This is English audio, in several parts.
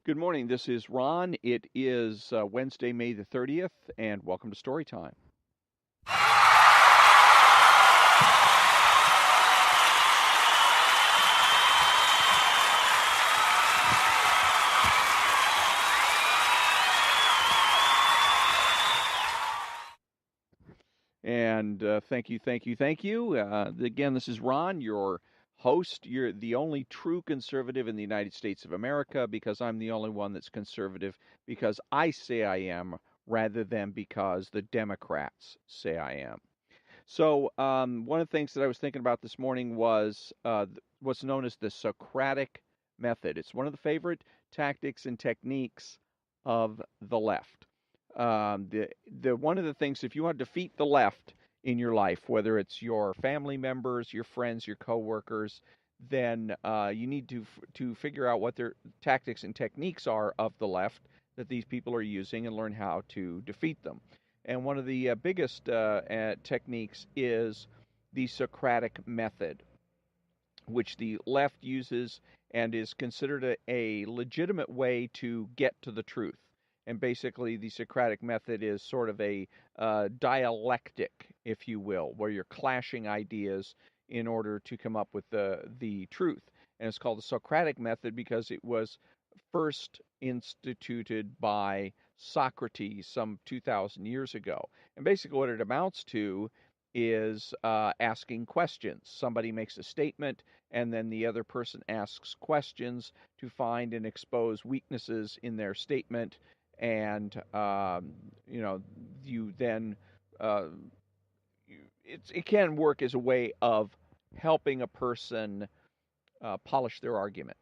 Good morning. This is Ron. It is Wednesday, May the 30th, and welcome to Storytime. And thank you, thank you, thank you. Again, this is Ron, your host. You're the only true conservative in the United States of America because I'm the only one that's conservative because I say I am rather than because the Democrats say I am. So, one of the things that I was thinking about this morning was what's known as the Socratic Method. It's one of the favorite tactics and techniques of the left. The one of the things, if you want to defeat the left in your life, whether it's your family members, your friends, your coworkers, then you need to figure out what their tactics and techniques are of the left that these people are using and learn how to defeat them. And one of the biggest techniques is the Socratic Method, which the left uses and is considered a legitimate way to get to the truth. And basically, the Socratic Method is sort of a dialectic, if you will, where you're clashing ideas in order to come up with the truth. And it's called the Socratic Method because it was first instituted by Socrates some 2,000 years ago. And basically, what it amounts to is asking questions. Somebody makes a statement, and then the other person asks questions to find and expose weaknesses in their statement. And you then it can work as a way of helping a person polish their argument.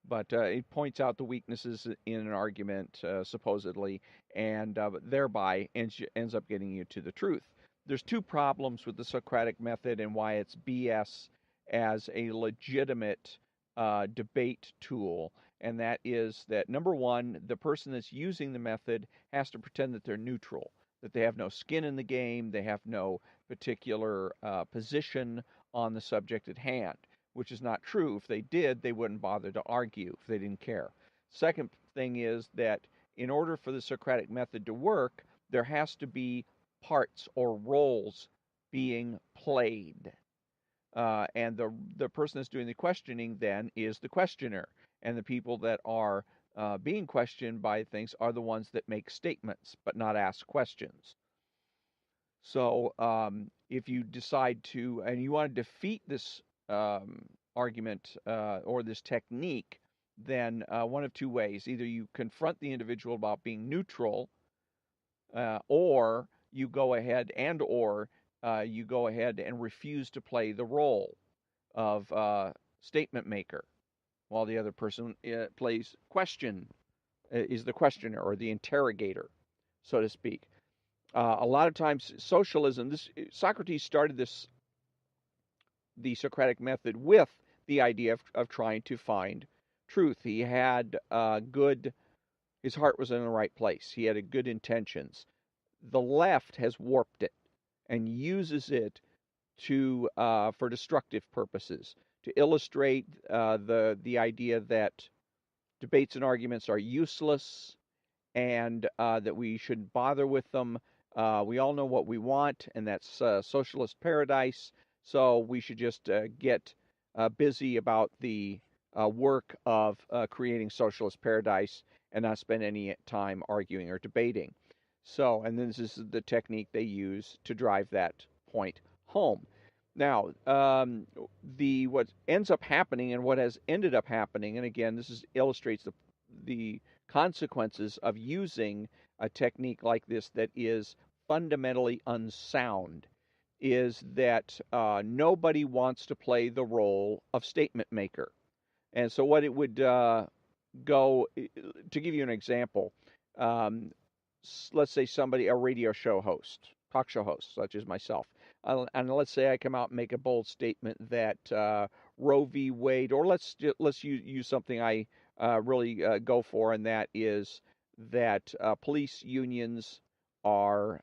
But it points out the weaknesses in an argument, supposedly, and thereby ends up getting you to the truth. There's two problems with the Socratic Method and why it's BS as a legitimate debate tool. And that is that, number one, the person that's using the method has to pretend that they're neutral, that they have no skin in the game, they have no particular position on the subject at hand, which is not true. If they did, they wouldn't bother to argue if they didn't care. Second thing is that in order for the Socratic Method to work, there has to be parts or roles being played. And the person that's doing the questioning then is the questioner. And the people that are being questioned by things are the ones that make statements but not ask questions. So if you decide to, and you want to defeat this argument or this technique, then one of two ways. Either you confront the individual about being neutral, or you go ahead and refuse to play the role of statement maker, while the other person plays is the questioner or the interrogator, so to speak. A lot of times, socialism. Socrates started the Socratic Method with the idea of trying to find truth. He had his heart was in the right place. He had good intentions. The left has warped it and uses it for destructive purposes, to illustrate the idea that debates and arguments are useless and that we shouldn't bother with them. We all know what we want, and that's socialist paradise. So we should just get busy about the work of creating socialist paradise and not spend any time arguing or debating. So, and then this is the technique they use to drive that point home. Now, what ends up happening and what has ended up happening, and again, this illustrates the consequences of using a technique like this that is fundamentally unsound, is that nobody wants to play the role of statement maker. And so what it would to give you an example, let's say a radio show host, talk show host, such as myself, and let's say I come out and make a bold statement that Roe v. Wade, or let's use something I really go for, and that is that police unions are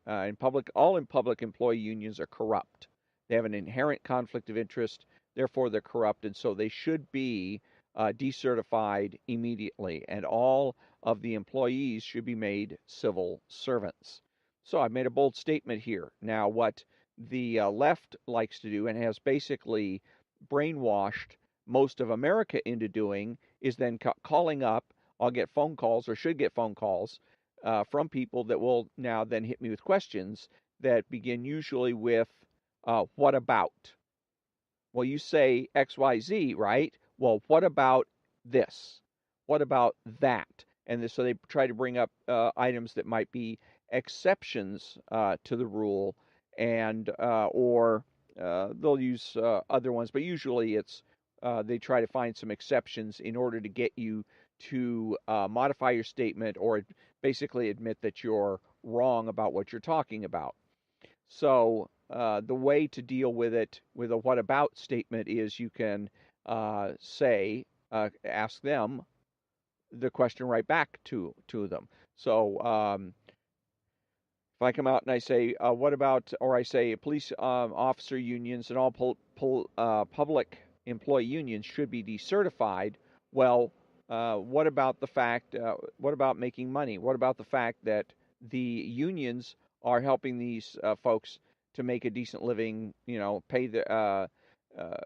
all public employee unions are corrupt. They have an inherent conflict of interest, therefore they're corrupt, and so they should be decertified immediately, and all of the employees should be made civil servants. So I've made a bold statement here. Now, what the left likes to do and has basically brainwashed most of America into doing is then calling up. I'll get phone calls or should get phone calls from people that will now then hit me with questions that begin usually with, what about? Well, you say XYZ, right? Well, what about this? What about that? And so they try to bring up items that might be exceptions to the rule, and or they'll use other ones, but usually it's they try to find some exceptions in order to get you to modify your statement or basically admit that you're wrong about what you're talking about. So the way to deal with it with a what about statement is you can ask them the question right back to them. So if I come out and I say, what about, or I say police officer unions and all public employee unions should be decertified, well, what about the fact, what about making money? What about the fact that the unions are helping these folks to make a decent living, pay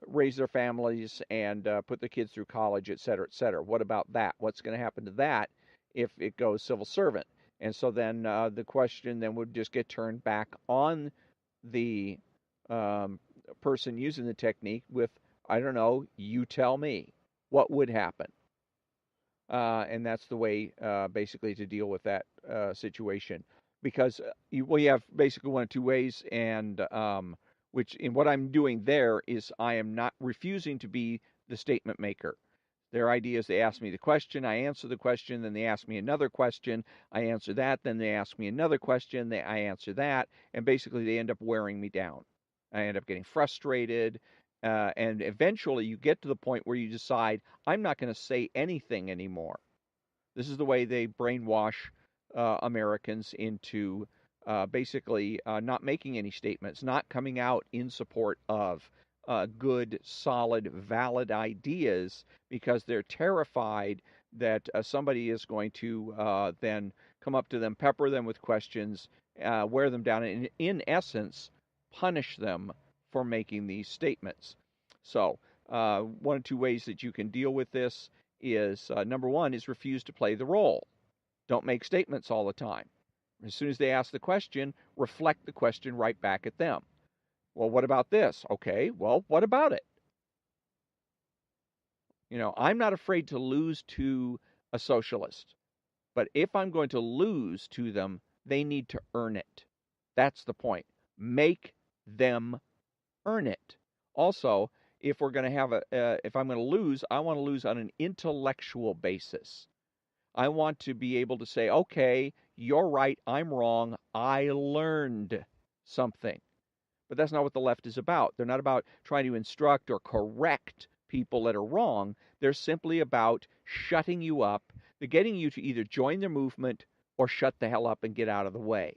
raise their families and put their kids through college, et cetera, et cetera? What about that? What's going to happen to that if it goes civil servant? And so then the question then would just get turned back on the person using the technique with, I don't know, you tell me what would happen. And that's the way basically to deal with that situation. Because you have basically one of two ways, and which in what I'm doing there is I am not refusing to be the statement maker. Their idea is they ask me the question, I answer the question, then they ask me another question, I answer that, then they ask me another question, I answer that, and basically they end up wearing me down. I end up getting frustrated, and eventually you get to the point where you decide, I'm not going to say anything anymore. This is the way they brainwash Americans into basically not making any statements, not coming out in support of good, solid, valid ideas because they're terrified that somebody is going to then come up to them, pepper them with questions, wear them down, and in essence, punish them for making these statements. So, one of two ways that you can deal with this is number one is refuse to play the role. Don't make statements all the time. As soon as they ask the question, reflect the question right back at them. Well, what about this? Okay, well, what about it? I'm not afraid to lose to a socialist, but if I'm going to lose to them, they need to earn it. That's the point. Make them earn it. Also, if we're going to have if I'm going to lose, I want to lose on an intellectual basis. I want to be able to say, okay, you're right, I'm wrong, I learned something. But that's not what the left is about. They're not about trying to instruct or correct people that are wrong. They're simply about shutting you up. They're getting you to either join their movement or shut the hell up and get out of the way.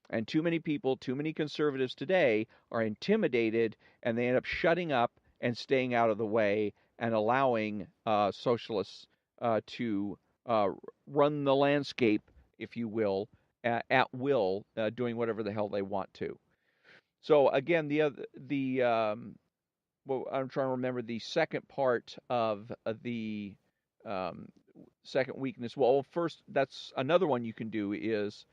And too many people, too many conservatives today are intimidated and they end up shutting up and staying out of the way and allowing socialists to run the landscape, if you will, at will, doing whatever the hell they want to. So again, well, I'm trying to remember the second part of the second weakness. Well, first, that's another one you can do is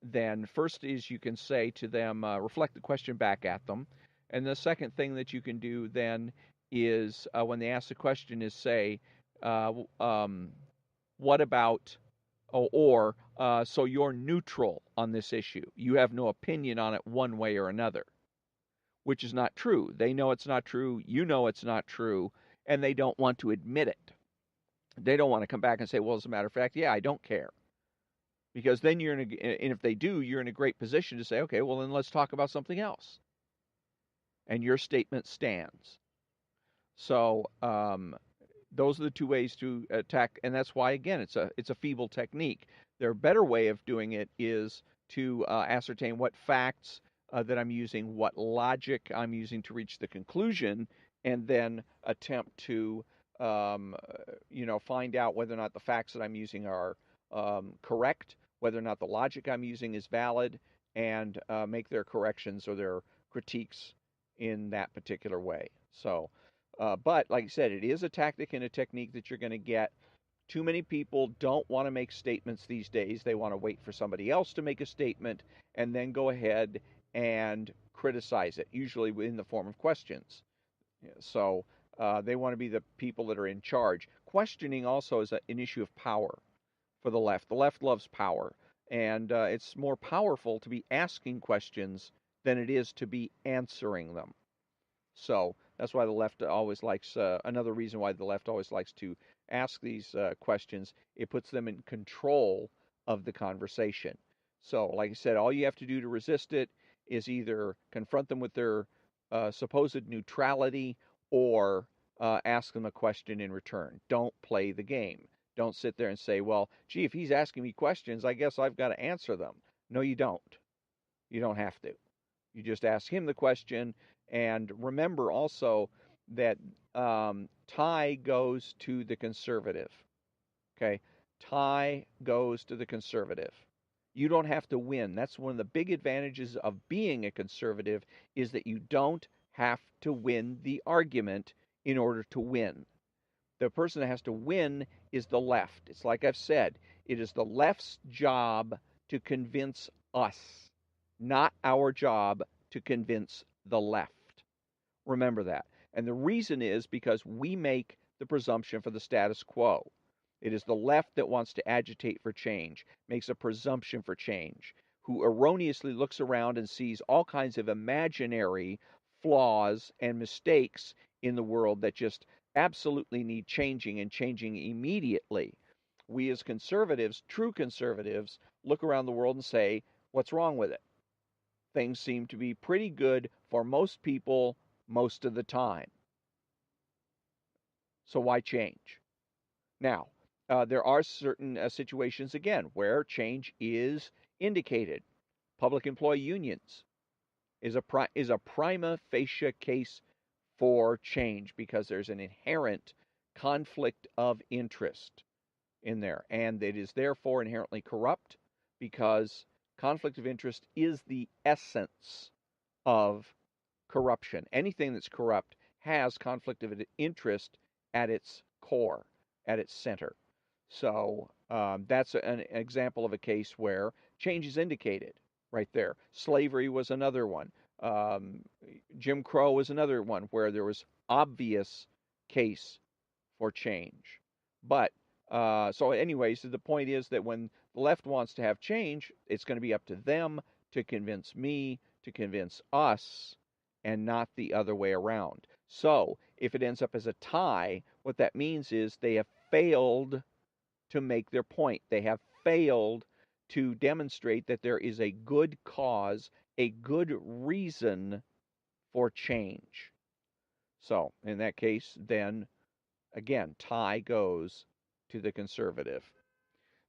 then first is you can say to them, reflect the question back at them. And the second thing that you can do then is when they ask the question is say, what about, or so you're neutral on this issue. You have no opinion on it one way or another, which is not true. They know it's not true. You know it's not true. And they don't want to admit it. They don't want to come back and say, well, as a matter of fact, yeah, I don't care. Because then and if they do, you're in a great position to say, okay, well, then let's talk about something else. And your statement stands. So those are the two ways to attack, and that's why, again, it's a feeble technique. Their better way of doing it is to ascertain what facts that I'm using, what logic I'm using to reach the conclusion, and then attempt to um, find out whether or not the facts that I'm using are correct, whether or not the logic I'm using is valid, and make their corrections or their critiques in that particular way. So, but like I said, it is a tactic and a technique that you're going to get. Too many people don't want to make statements these days. They want to wait for somebody else to make a statement and then go ahead and criticize it, usually in the form of questions. So they want to be the people that are in charge. Questioning also is an issue of power for the left. The left loves power, and it's more powerful to be asking questions than it is to be answering them. So that's why the left always likes, another reason why the left always likes to ask these questions. It puts them in control of the conversation. So, like I said, all you have to do to resist it is either confront them with their supposed neutrality or ask them a question in return. Don't play the game. Don't sit there and say, well, gee, if he's asking me questions, I guess I've got to answer them. No, you don't. You don't have to. You just ask him the question. And remember also that tie goes to the conservative. Okay? Tie goes to the conservative. You don't have to win. That's one of the big advantages of being a conservative is that you don't have to win the argument in order to win. The person that has to win is the left. It's like I've said, it is the left's job to convince us, not our job to convince the left. Remember that. And the reason is because we make the presumption for the status quo. It is the left that wants to agitate for change, makes a presumption for change, who erroneously looks around and sees all kinds of imaginary flaws and mistakes in the world that just absolutely need changing and changing immediately. We as conservatives, true conservatives, look around the world and say, what's wrong with it? Things seem to be pretty good for most people most of the time. So why change? Now, there are certain situations, again, where change is indicated. Public employee unions is a prima facie case for change because there's an inherent conflict of interest in there, and it is therefore inherently corrupt because conflict of interest is the essence of corruption. Anything that's corrupt has conflict of interest at its core, at its center. So that's an example of a case where change is indicated right there. Slavery was another one. Jim Crow was another one where there was obvious case for change. But so anyways, the point is that when the left wants to have change, it's going to be up to them to convince me, to convince us, and not the other way around. So if it ends up as a tie, what that means is they have failed to make their point. They have failed to demonstrate that there is a good cause, a good reason for change. So in that case, then again, tie goes to the conservative.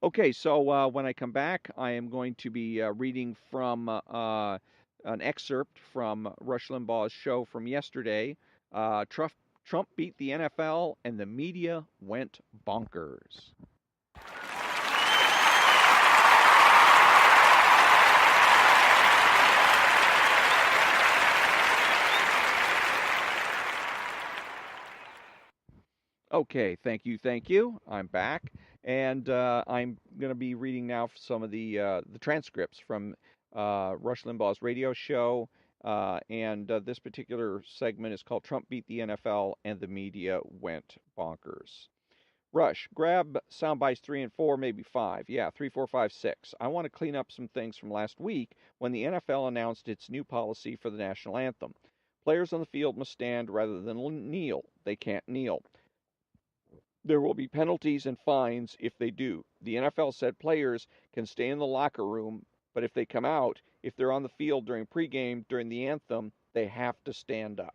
Okay, so when I come back, I am going to be reading from an excerpt from Rush Limbaugh's show from yesterday. Trump beat the NFL and the media went bonkers. Okay, thank you, thank you. I'm back, and I'm going to be reading now some of the transcripts from Rush Limbaugh's radio show, and this particular segment is called "Trump Beat the NFL and the Media Went Bonkers." Rush, grab sound bites 3 and 4, maybe 5. Yeah, 3, 4, 5, 6. I want to clean up some things from last week when the NFL announced its new policy for the national anthem. Players on the field must stand rather than kneel. They can't kneel. There will be penalties and fines if they do. The NFL said players can stay in the locker room, but if they come out, if they're on the field during pregame, during the anthem, they have to stand up.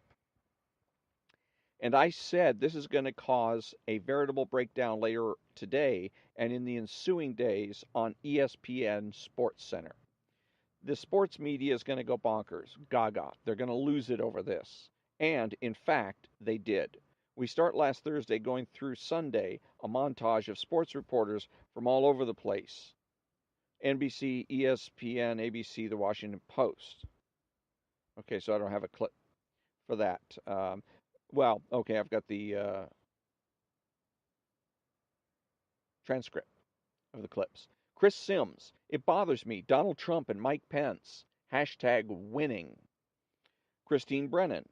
And I said this is going to cause a veritable breakdown later today and in the ensuing days on ESPN Sports Center. The sports media is going to go bonkers, gaga. They're going to lose it over this. And, in fact, they did. We start last Thursday going through Sunday, a montage of sports reporters from all over the place. NBC, ESPN, ABC, The Washington Post. Okay, so I don't have a clip for that. Well, okay, I've got the transcript of the clips. Chris Sims, it bothers me. Donald Trump and Mike Pence. Hashtag winning. Christine Brennan,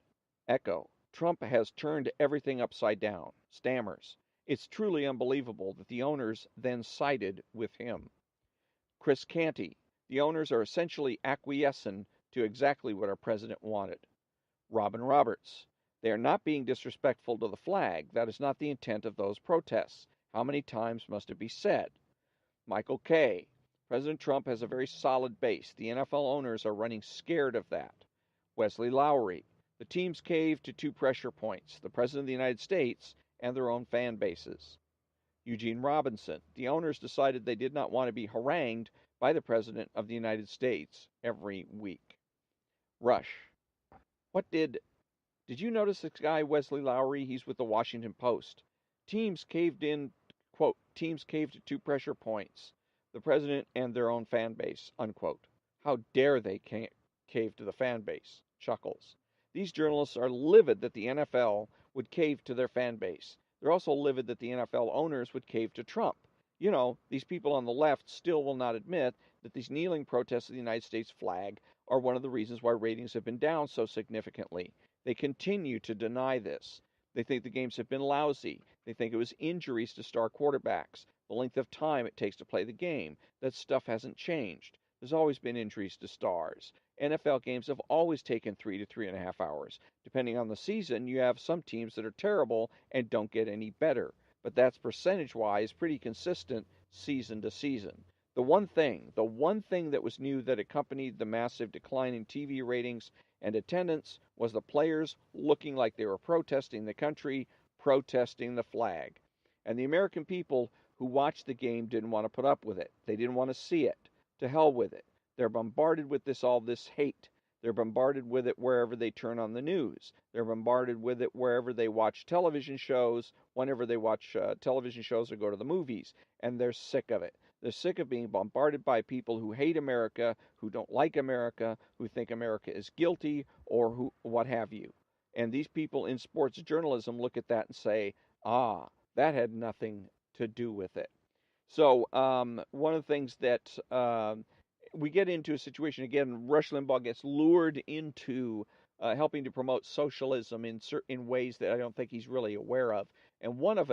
Echo. Trump has turned everything upside down. Stammers. It's truly unbelievable that the owners then sided with him. Chris Canty, the owners are essentially acquiescent to exactly what our president wanted. Robin Roberts, they are not being disrespectful to the flag. That is not the intent of those protests. How many times must it be said? Michael Kay, President Trump has a very solid base. The NFL owners are running scared of that. Wesley Lowery, the teams caved to two pressure points, the President of the United States and their own fan bases. Eugene Robinson, the owners decided they did not want to be harangued by the President of the United States every week. Rush, did you notice this guy, Wesley Lowery? He's with the Washington Post. Teams caved in, quote, teams caved to two pressure points, the president and their own fan base, unquote. How dare they cave to the fan base? Chuckles. These journalists are livid that the NFL would cave to their fan base. They're also livid that the NFL owners would cave to Trump. You know, these people on the left still will not admit that these kneeling protests of the United States flag are one of the reasons why ratings have been down so significantly. They continue to deny this. They think the games have been lousy. They think it was injuries to star quarterbacks, the length of time it takes to play the game. That stuff hasn't changed. There's always been injuries to stars. NFL games have always taken 3 to 3.5 hours. Depending on the season, you have some teams that are terrible and don't get any better. But that's percentage-wise pretty consistent season to season. The one thing that was new that accompanied the massive decline in TV ratings and attendance was the players looking like they were protesting the country, protesting the flag. And the American people who watched the game didn't want to put up with it. They didn't want to see it. To hell with it. They're bombarded with all this hate. They're bombarded with it wherever they turn on the news. They're bombarded with it wherever they watch television shows, whenever they watch television shows or go to the movies. And they're sick of it. They're sick of being bombarded by people who hate America, who don't like America, who think America is guilty, or who what have you. And these people in sports journalism look at that and say, that had nothing to do with it. So one of the things that we get into a situation, again, Rush Limbaugh gets lured into helping to promote socialism in ways that I don't think he's really aware of. And one of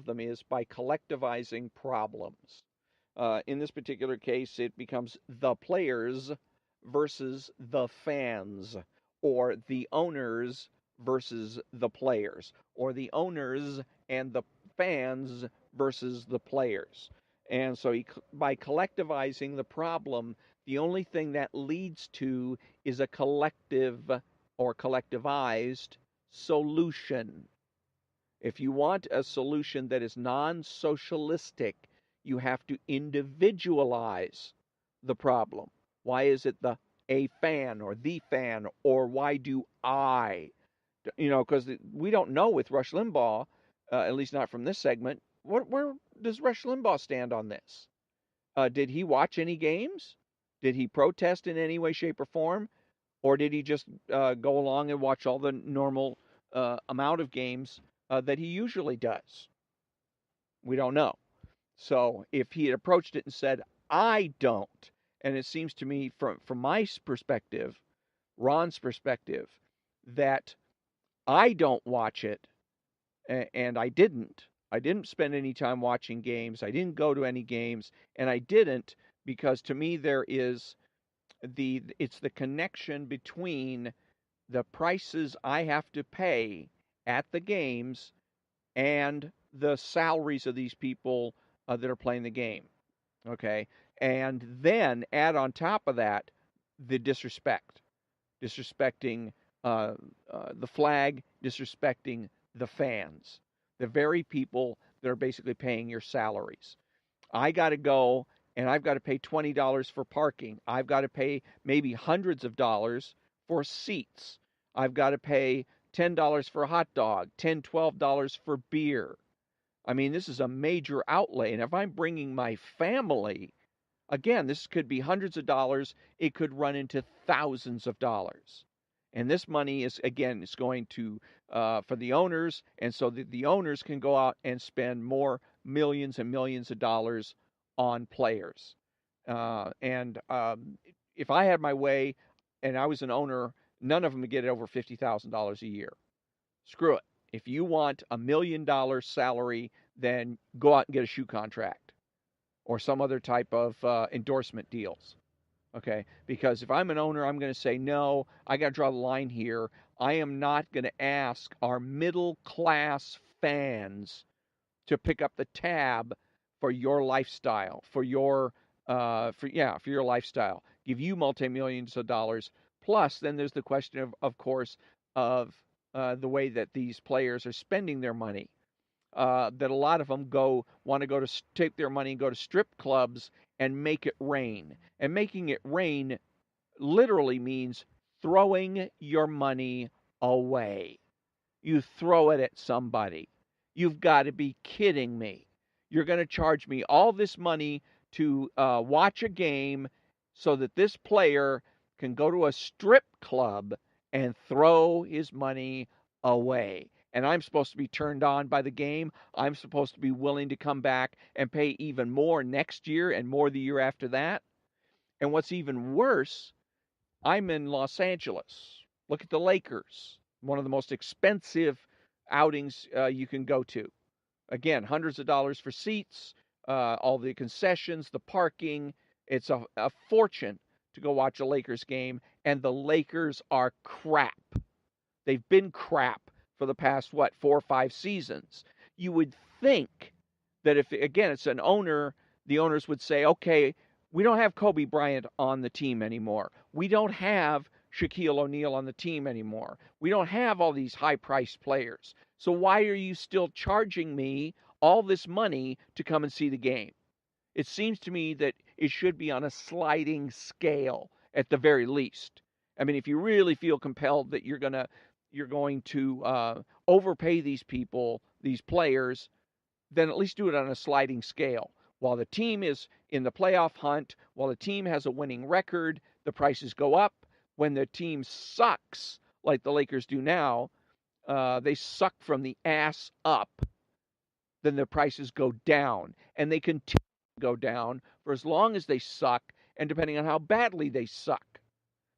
them is by collectivizing problems. In this particular case, it becomes the players versus the fans, or the owners versus the players, or the owners and the fans versus the players. And so by collectivizing the problem, the only thing that leads to is a collective or collectivized solution. If you want a solution that is non-socialistic, you have to individualize the problem. Why is it a fan or the fan, or why do I? You know, because we don't know with Rush Limbaugh, at least not from this segment, where does Rush Limbaugh stand on this? Did he watch any games? Did he protest in any way, shape, or form? Or did he just go along and watch all the normal amount of games that he usually does? We don't know. So if he had approached it and said, I don't, and it seems to me from my perspective, Ron's perspective, that I don't watch it, and I didn't spend any time watching games. I didn't go to any games, and I didn't because to me there is it's the connection between the prices I have to pay at the games and the salaries of these people that are playing the game. Okay, and then add on top of that the disrespecting the flag, disrespecting the fans, the very people that are basically paying your salaries. I got to go and I've got to pay $20 for parking. I've got to pay maybe hundreds of dollars for seats. I've got to pay $10 for a hot dog, $10, $12 for beer. I mean, this is a major outlay. And if I'm bringing my family, again, this could be hundreds of dollars. It could run into thousands of dollars. And this money is, again, it's going to, for the owners. And so that the owners can go out and spend more millions and millions of dollars on players. And if I had my way and I was an owner, none of them would get over $50,000 a year. Screw it. If you want $1 million salary, then go out and get a shoe contract or some other type of endorsement deals. Okay, because if I'm an owner, I'm going to say, no, I got to draw the line here. I am not going to ask our middle class fans to pick up the tab for your lifestyle, for your lifestyle. Give you multi-millions of dollars. Plus, then there's the question of course, of the way that these players are spending their money. That a lot of them want to go to take their money and go to strip clubs and make it rain. And making it rain literally means throwing your money away. You throw it at somebody. You've got to be kidding me. You're going to charge me all this money to watch a game so that this player can go to a strip club and throw his money away. And I'm supposed to be turned on by the game. I'm supposed to be willing to come back and pay even more next year and more the year after that. And what's even worse, I'm in Los Angeles. Look at the Lakers, one of the most expensive outings you can go to. Again, hundreds of dollars for seats, all the concessions, the parking. It's a fortune to go watch a Lakers game, and the Lakers are crap. They've been crap for the past, 4 or 5 seasons. You would think that if, again, it's an owner, the owners would say, okay, we don't have Kobe Bryant on the team anymore. We don't have Shaquille O'Neal on the team anymore. We don't have all these high-priced players. So why are you still charging me all this money to come and see the game? It seems to me that it should be on a sliding scale at the very least. I mean, if you really feel compelled that you're going to overpay these people, these players, then at least do it on a sliding scale. While the team is in the playoff hunt, while the team has a winning record, the prices go up. When the team sucks, like the Lakers do now, they suck from the ass up, then the prices go down. And they continue to go down for as long as they suck, and depending on how badly they suck.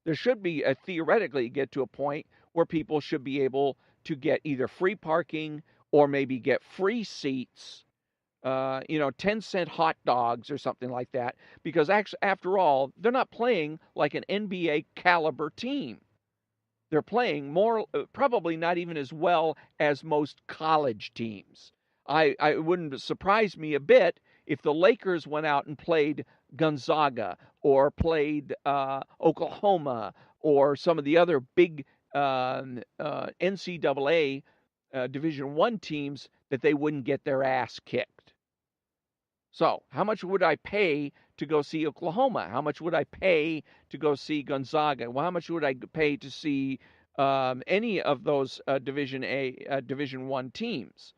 There should be, theoretically, get to a point where people should be able to get either free parking or maybe get free seats, 10-cent hot dogs or something like that. Because actually, after all, they're not playing like an NBA caliber team. They're playing more, probably not even as well as most college teams. It wouldn't surprise me a bit if the Lakers went out and played Gonzaga or played Oklahoma or some of the other big NCAA Division I teams, that they wouldn't get their ass kicked. So how much would I pay to go see Oklahoma? How much would I pay to go see Gonzaga? Well, how much would I pay to see any of those Division I teams?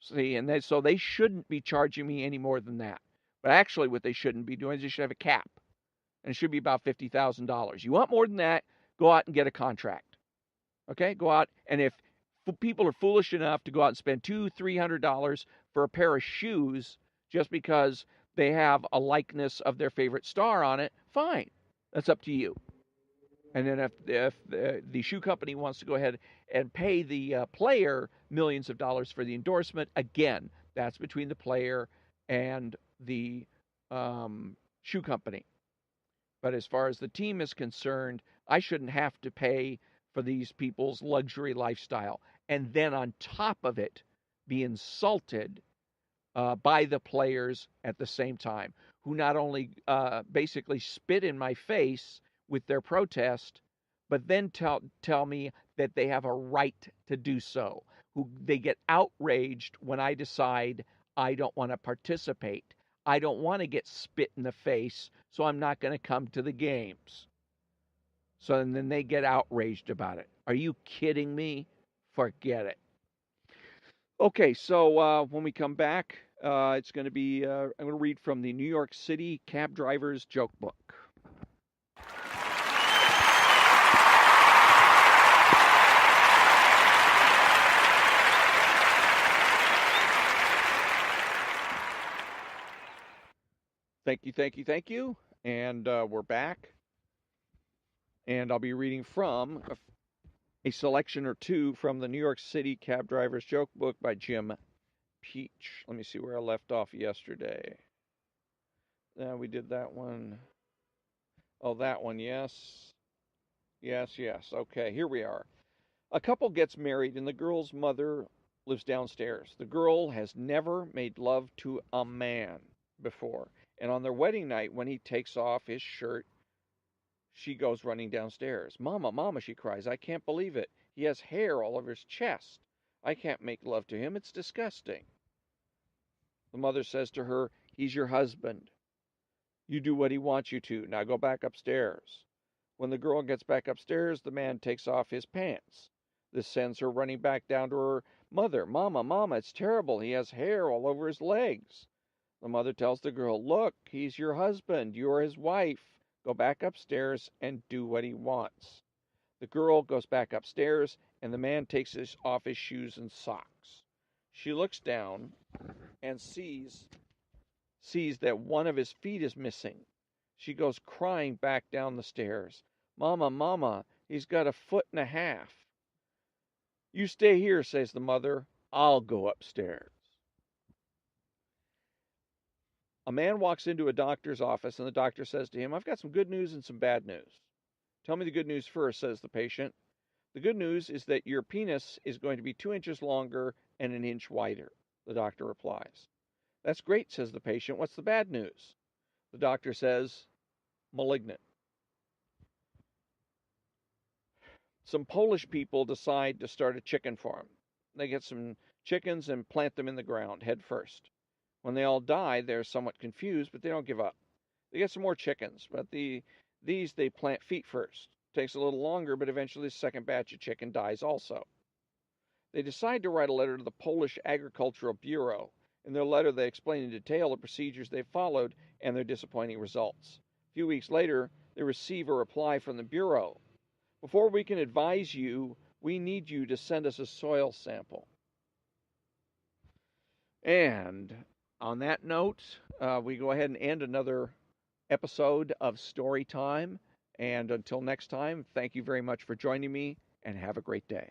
See, and so they shouldn't be charging me any more than that. But actually, what they shouldn't be doing is they should have a cap, and it should be about $50,000. You want more than that, go out and get a contract. Okay, go out, and if people are foolish enough to go out and spend $200-$300 for a pair of shoes just because they have a likeness of their favorite star on it, fine. That's up to you. And then if the shoe company wants to go ahead and pay the player millions of dollars for the endorsement, again, that's between the player and the shoe company. But as far as the team is concerned, I shouldn't have to pay for these people's luxury lifestyle. And then on top of it, be insulted by the players at the same time, who not only basically spit in my face with their protest, but then tell me that they have a right to do so. Who they get outraged when I decide I don't want to participate. I don't want to get spit in the face, so I'm not going to come to the games. So and then they get outraged about it. Are you kidding me? Forget it. Okay, so when we come back, it's going to be I'm going to read from the New York City Cab Driver's Joke Book. Thank you, thank you, thank you. And we're back. And I'll be reading from a selection or two from the New York City Cab Driver's Joke Book by Jim Peach. Let me see where I left off yesterday. We did that one. Oh, that one, yes. Yes, yes. Okay, here we are. A couple gets married, and the girl's mother lives downstairs. The girl has never made love to a man before. And on their wedding night, when he takes off his shirt, she goes running downstairs. Mama, Mama, she cries, I can't believe it. He has hair all over his chest. I can't make love to him. It's disgusting. The mother says to her, he's your husband. You do what he wants you to. Now go back upstairs. When the girl gets back upstairs, the man takes off his pants. This sends her running back down to her mother. Mama, Mama, it's terrible. He has hair all over his legs. The mother tells the girl, look, he's your husband. You're his wife. Go back upstairs and do what he wants. The girl goes back upstairs, and the man takes off his shoes and socks. She looks down and sees that one of his feet is missing. She goes crying back down the stairs. Mama, Mama, he's got a foot and a half. You stay here, says the mother. I'll go upstairs. A man walks into a doctor's office, and the doctor says to him, I've got some good news and some bad news. Tell me the good news first, says the patient. The good news is that your penis is going to be 2 inches longer and an inch wider, the doctor replies. That's great, says the patient. What's the bad news? The doctor says, malignant. Some Polish people decide to start a chicken farm. They get some chickens and plant them in the ground head first. When they all die, they're somewhat confused, but they don't give up. They get some more chickens, but these they plant feet first. Takes a little longer, but eventually the second batch of chicken dies also. They decide to write a letter to the Polish Agricultural Bureau. In their letter, they explain in detail the procedures they followed and their disappointing results. A few weeks later, they receive a reply from the Bureau. Before we can advise you, we need you to send us a soil sample. And on that note, we go ahead and end another episode of Story Time. And until next time, thank you very much for joining me, and have a great day.